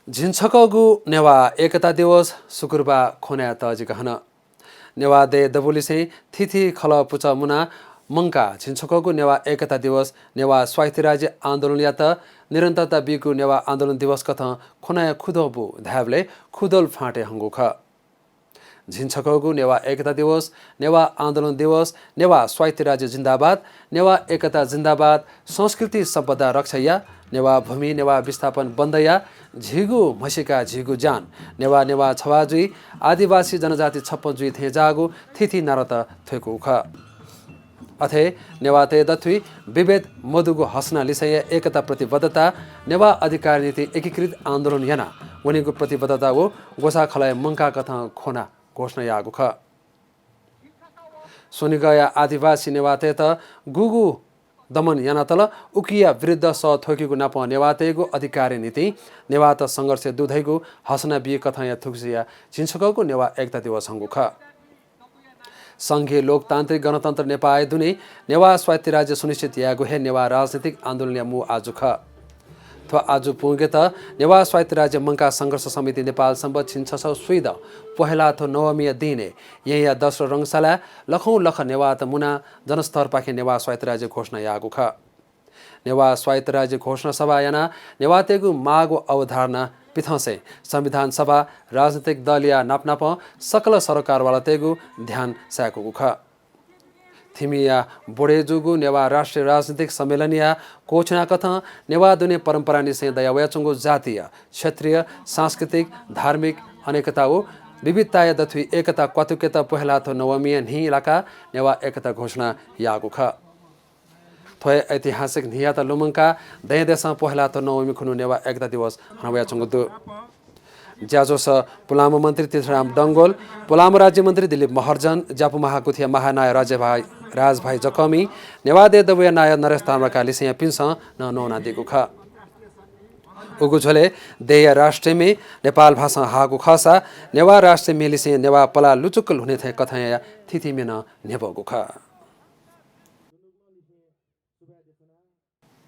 झिन्छकगु नेवा एकता दिवस शुक्रबार खोन्या तजिकहन नेवा दे दबुलिसे थिथि खल पुच मुना मंका झिन्छकगु नेवा एकता दिवस नेवा स्वायत्त राज्य आन्दोलन या त निरन्तरता बिगु नेवा आन्दोलन दिवस कथ खोनाया खुदबु धाबले खुदल फाटे हंगुख झिन्छकगु नेवा एकता दिवस नेवा आन्दोलन दिवस नेवा स्वायत्त राज्य जिन्दाबाद नेवा एकता जिन्दाबाद संस्कृति सम्पदा रक्षया नेवा भूमि नेवा विस्थापन बन्दया झिगु मसिका झिगु जान नेवा नेवा छवाजुई आदिवासी जनजाति छप्पजुई थे जागु थिथि नारत थेकु उख अथे नेवा ते दथुई विभेद मधुगु हसना लिसय एकता प्रतिबद्धता नेवा अधिकार नीति एकीकृत आन्दोलन याना उनीगु प्रतिबद्धता वो गोसा खलय मंका कथा खोना घोषणा यागु ख सोनिगया आदिवासी नेवा ते त गुगु दमन यानातल उकिया विरुद्ध स थोकीगु नाप नेवातेगु अधिकारी नीति नेवात संघर्ष दुधैगु हसना बिए कथा या थुक्सिया झिन्छकगु नेवा एकता दिवस हंगु ख संघीय लोकतान्त्रिक गणतन्त्र नेपाल दुने नेवा स्वायत्त राज्य सुनिश्चित यागु हे नेवा राजनीतिक आन्दोलन मु आजु ख थो आजु पुगे त नेवा स्वायत्त राज्य मंका संघर्ष समिति नेपाल सम्बत छिन्छ सुइद पहिला थो नवमीय दिने यही दोस्रो रङशाला लखौं लख नेवा त मुना जनस्तर पाखे नेवा स्वायत्त राज्य घोषणा यागु ख नेवा स्वायत्त राज्य घोषणा सभा याना नेवातेगु मागो अवधारणा पिथसे संविधान सभा राजनीतिक दल या नापनाप सकल सरकारवाला तेगु ध्यान साको ख थिमिया बोडेजुगु नेवा राष्ट्रिय राजनीतिक सम्मेलन या कोचना कथा नेवा दुने परम्परा निसे दयावयाचुंगु जातीय क्षेत्रीय सांस्कृतिक धार्मिक अनेकता हो विविधता दथुई एकता क्वातुकेता पहिला थो नवमीय नि इलाका नेवा एकता घोषणा यागु ख थोय ऐतिहासिक नियाता लुमंका दय देश पहिला थो नवमी खुनु नेवा एकता दिवस हनवयाचुंगु दु ज्याजोस पुलाम मन्त्री तीर्थराम डंगोल पुलाम राज्य मन्त्री दिलीप महर्जन जापु महाकुथिया महानाय राजभाइ जकमी नेवादे दबुया नाय नरेश ताम्राका लिसिया पिन्स न नौना दिगु ख उगु झोले देय राष्ट्र में नेपाल भाषा हागु खसा नेवा राष्ट्र में लिसिया नेवा पला लुचुकल हुने थे कथाया थिथि मेन नेबगु ख